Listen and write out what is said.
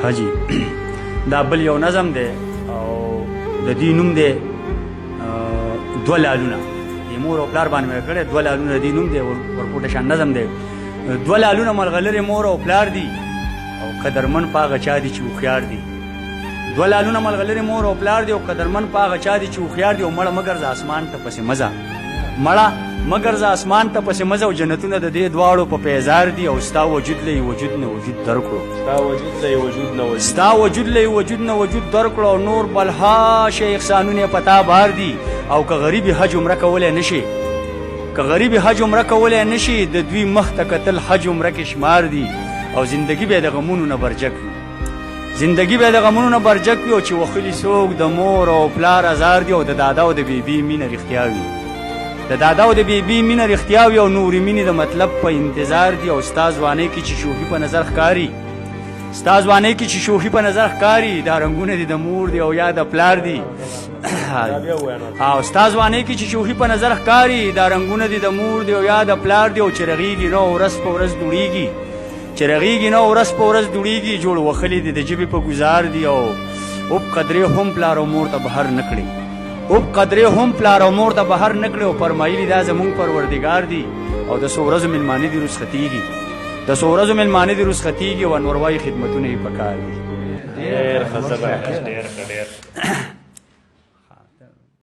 حاجی دا بل یو نظم دی او د دې نوم دی دوه لالونه د مور او پلار باندې مې کړی دوه لالونه د دې نوم دی ورپورته شان نظم دی دوه لالونه ملغلرې مور او پلار دي او قدرمن په هغه چا دي چې هوښیار دي دوه لالونه ملغلرې مور او پلار دي او قدرمن په هغه چا دي چې هوښیار دي او مړه مګر د اسمان ته پسې مزه مړه مګر ز اسمان ته پسې مزه او جنتونه د دې دواړو په پیزار دي او ستا وجود له وجود نه وجود درکړو ستا وجود له وجود نه وجود درکړو او نور بلها شي احسانونه پتا بار دي او که غریب حج عمره کولای نشي که غریب حج عمره کولای نشي د دوی مخ ته کتل حج عمره کې شمار دي او زندگی به د غمونو نه برجک وي زندگی به د غمونو نه برجک وي او چې وخلی څوک د مور او پلار ازار دي او د دادا او د بیبي مینه رښتیا وي د دادا او د بیبي مینه رښتیا وي او نورې مینې د مطلب په انتظار دي او ستا ځوانۍ کې چې شوخي په نظر ښکاري ستا ځوانۍ کې چې شوخي په نظر ښکاري دا رنګونه دي د مور دي او یا د پلار دي او ستا ځوانۍ کې چې شوخي په نظر ښکاري دا رنګونه دي د مور دي او یا د پلار دي او چې رغېږي نه ورځ په ورځ دوړېږي چې رغېږي نه ورځ په ورځ دوړېږي جوړ وخلي دي د ژبې په ګزار دي او اوب قدرې هم پلار او مور ته بهر نه کړي اوب قدرې هم پلار او مور ته بهر نه کړي او فرمایلي دا زمونږ پروردګار دي او د څو ورځو مېلمانه دي رخصتېږي د څو ورځو مېلمانه دي رخصتېږي او انور وایي خدمتونه یې پکار دي ډېر ښه ډېر